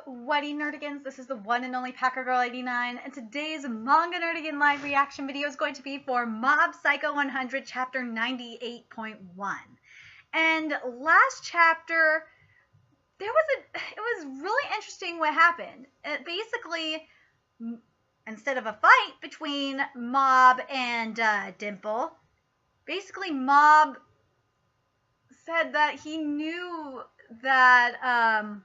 Whatty Nerdigans, this is the one and only Packer Girl 89, and today's Manga Nerdigan live reaction video is going to be for Mob Psycho 100 chapter 98.1. And last chapter, it was really interesting what happened. Basically, instead of a fight between Mob and Dimple, basically Mob said that he knew that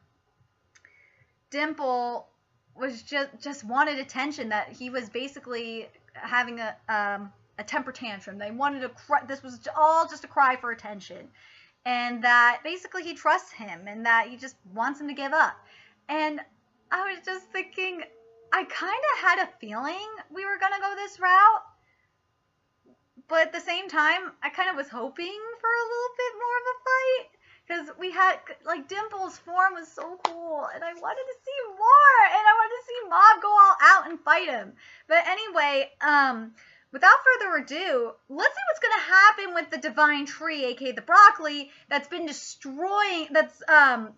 Dimple was just wanted attention, that he was basically having a temper tantrum. They wanted to cry. This was all just a cry for attention, and that basically he trusts him and that he just wants him to give up. And I was just thinking, I kind of had a feeling we were gonna go this route, but at the same time, I kind of was hoping for a little bit more of a fight. Because we had, like, Dimple's form was so cool, and I wanted to see more, and I wanted to see Mob go all out and fight him. But anyway, without further ado, let's see what's going to happen with the Divine Tree, aka the broccoli, that's been destroying, that's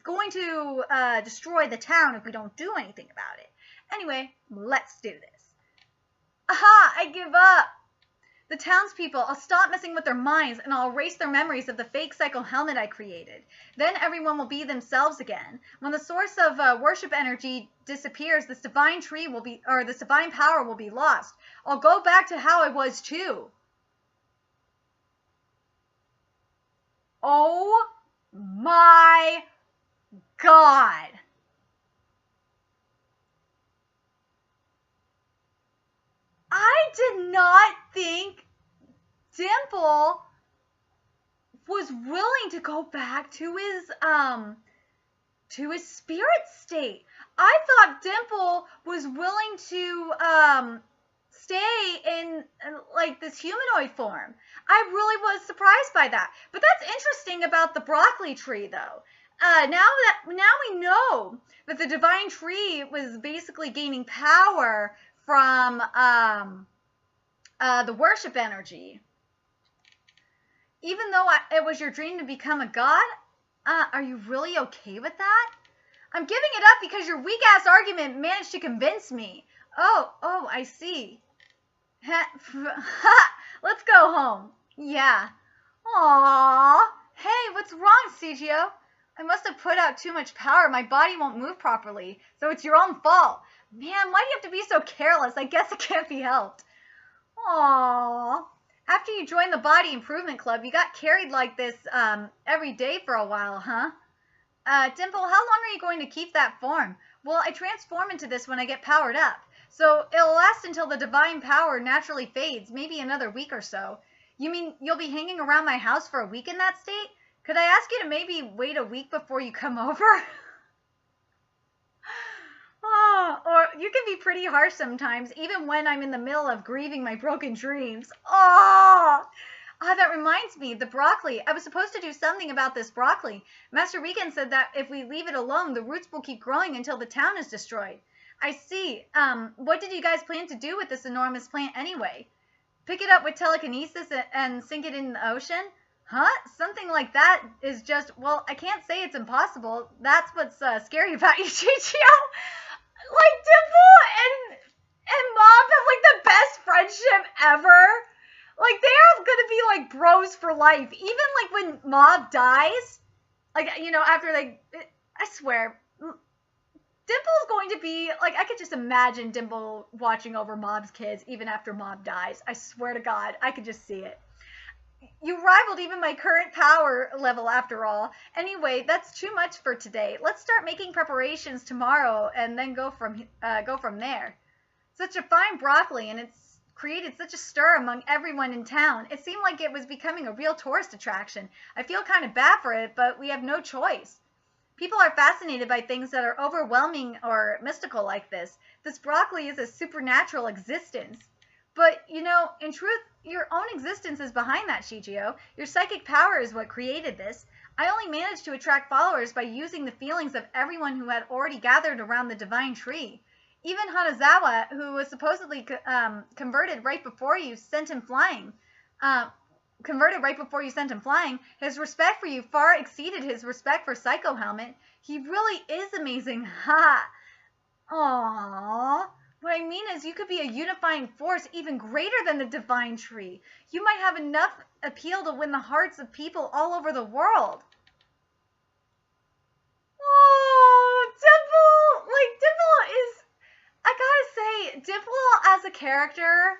going to destroy the town if we don't do anything about it. Anyway, let's do this. Aha, I give up. The townspeople, I'll stop messing with their minds and I'll erase their memories of the fake psycho helmet I created. Then everyone will be themselves again. When the source of worship energy disappears, this divine tree will be, or this divine power will be lost. I'll go back to how I was too. Oh my God. I did not think Dimple was willing to go back to his spirit state. I thought Dimple was willing to stay in like this humanoid form. I really was surprised by that. But that's interesting about the broccoli tree, though. Now we know that the divine tree was basically gaining power from the worship energy. Even though it was your dream to become a god, are you really okay with that? I'm giving it up because your weak-ass argument managed to convince me. Oh, I see. Let's go home. Yeah. Aww. Hey, what's wrong, Sergio? I must have put out too much power. My body won't move properly, so it's your own fault. Man, why do you have to be so careless? I guess it can't be helped. Aww. After you joined the Body Improvement Club, you got carried like this every day for a while, huh? Dimple, how long are you going to keep that form? Well, I transform into this when I get powered up. So it'll last until the divine power naturally fades, maybe another week or so. You mean you'll be hanging around my house for a week in that state? Could I ask you to maybe wait a week before you come over? Oh, or you can be pretty harsh sometimes, even when I'm in the middle of grieving my broken dreams. Oh, that reminds me, the broccoli. I was supposed to do something about this broccoli. Master Weekend said that if we leave it alone, the roots will keep growing until the town is destroyed. I see. What did you guys plan to do with this enormous plant anyway? Pick it up with telekinesis and sink it in the ocean? Huh? Something like that is just, well, I can't say it's impossible. That's what's scary about you, Chichio. Like, Dimple and Mob have, like, the best friendship ever. Like, they are gonna be, like, bros for life. Even, like, when Mob dies, like, you know, after, like, I swear, Dimple's going to be, like, I could just imagine Dimple watching over Mob's kids even after Mob dies. I swear to God, I could just see it. You rivaled even my current power level after all. Anyway, that's too much for today. Let's start making preparations tomorrow and then go from there. Such a fine broccoli, and it's created such a stir among everyone in town. It seemed like it was becoming a real tourist attraction. I feel kind of bad for it, but we have no choice. People are fascinated by things that are overwhelming or mystical like this. This broccoli is a supernatural existence. But, you know, in truth, your own existence is behind that, Shigio. Your psychic power is what created this. I only managed to attract followers by using the feelings of everyone who had already gathered around the divine tree. Even Hanazawa, who was supposedly converted right before you sent him flying, his respect for you far exceeded his respect for Psycho Helmet. He really is amazing. Ha! Aww. What I mean is you could be a unifying force even greater than the divine tree. You might have enough appeal to win the hearts of people all over the world. Oh, Dimple! Like, Dimple is... I gotta say, Dimple as a character,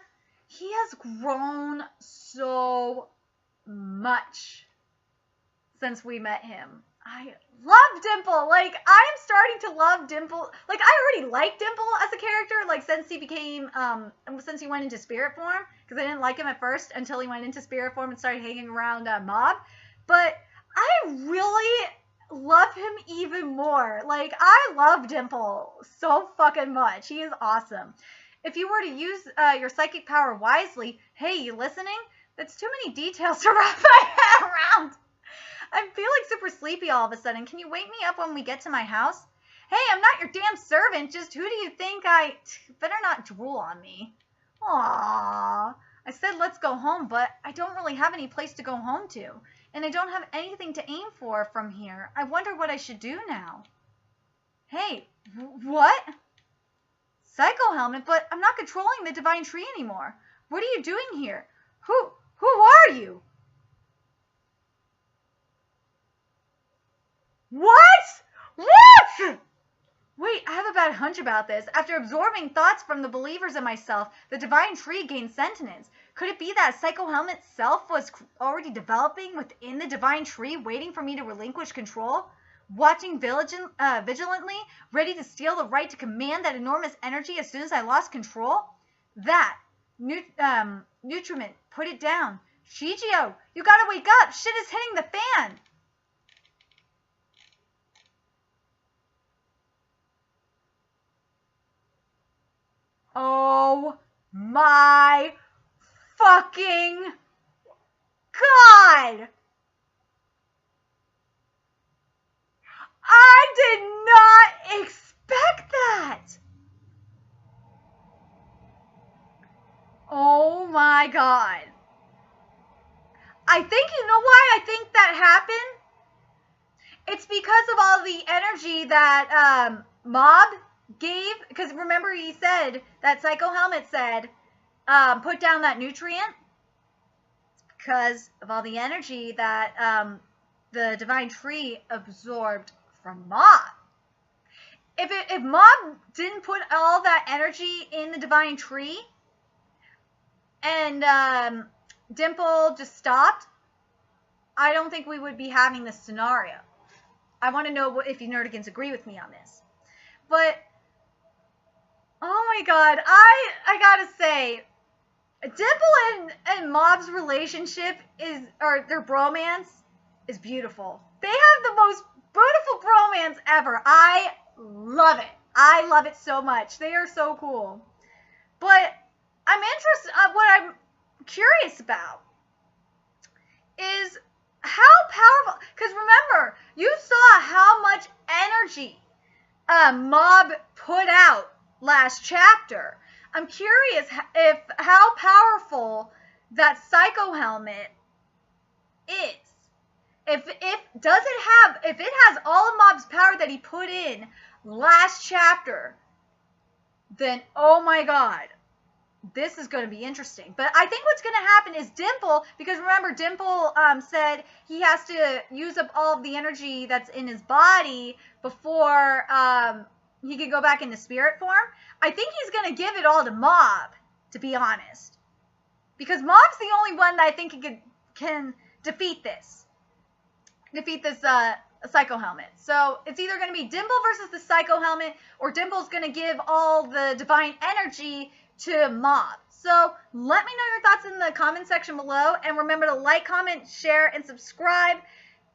he has grown so much since we met him. I love Dimple. Like, I'm starting to love Dimple. Like, I already like Dimple as a character, like, since he became, since he went into spirit form, because I didn't like him at first until he went into spirit form and started hanging around Mob. But I really love him even more. Like, I love Dimple so fucking much. He is awesome. If you were to use your psychic power wisely, hey, you listening? That's too many details to wrap my head around. I'm feeling super sleepy all of a sudden. Can you wake me up when we get to my house? Hey, I'm not your damn servant. Just who do you think I... Better not drool on me. Aww. I said let's go home, but I don't really have any place to go home to. And I don't have anything to aim for from here. I wonder what I should do now. Hey, what? Psycho helmet, but I'm not controlling the divine tree anymore. What are you doing here? Who are you? What? What? Wait, I have a bad hunch about this. After absorbing thoughts from the believers and myself, the divine tree gained sentience. Could it be that Psycho Helmet's self was already developing within the divine tree, waiting for me to relinquish control? Watching vigilantly, ready to steal the right to command that enormous energy as soon as I lost control? That. Nutriment, put it down. Shigio, you gotta wake up. Shit is hitting the fan. Oh my fucking God! I did not expect that! Oh my God. I think, you know why I think that happened? It's because of all the energy that Mob gave, because remember he said, that Psycho Helmet said, put down that nutrient. It's because of all the energy that the divine tree absorbed from Mob. If Mob didn't put all that energy in the divine tree, and Dimple just stopped, I don't think we would be having this scenario. I want to know if you nerdigans agree with me on this. But oh my God, I gotta say, Dimple and Mob's relationship or their bromance is beautiful. They have the most beautiful bromance ever. I love it. I love it so much. They are so cool. But I'm interested, what I'm curious about is how powerful, because remember, you saw how much energy Mob put out last chapter. I'm curious if how powerful that Psycho Helmet is. If it has all of Mob's power that he put in last chapter, then oh my God, this is going to be interesting. But I think what's going to happen is Dimple, because remember Dimple said he has to use up all of the energy that's in his body before he can go back into spirit form. I think he's going to give it all to Mob, to be honest. Because Mob's the only one that I think can defeat this. Psycho Helmet. So it's either going to be Dimple versus the Psycho Helmet, or Dimple's going to give all the divine energy to Mob. So let me know your thoughts in the comment section below, and remember to like, comment, share, and subscribe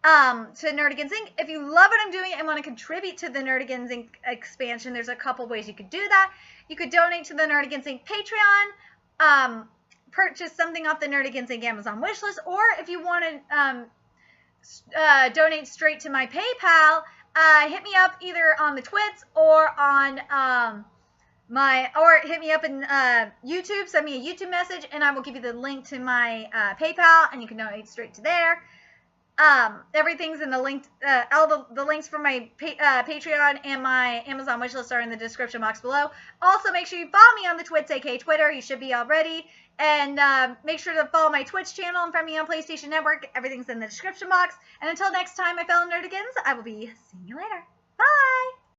to Nerdigans Inc. If you love what I'm doing and want to contribute to the Nerdigans Inc. expansion, there's a couple ways you could do that. You could donate to the Nerdigans Inc. Patreon, purchase something off the Nerdigans Inc. Amazon wishlist, or if you want to donate straight to my PayPal, hit me up either on the Twits or on or hit me up in YouTube, send me a YouTube message, and I will give you the link to my PayPal, and you can donate straight to there. Everything's in the link. All the links for my Patreon and my Amazon wishlist are in the description box below. Also, make sure you follow me on the Twits, aka Twitter. You should be already. And make sure to follow my Twitch channel and find me on PlayStation Network. Everything's in the description box. And until next time, my fellow nerdigans, I will be seeing you later.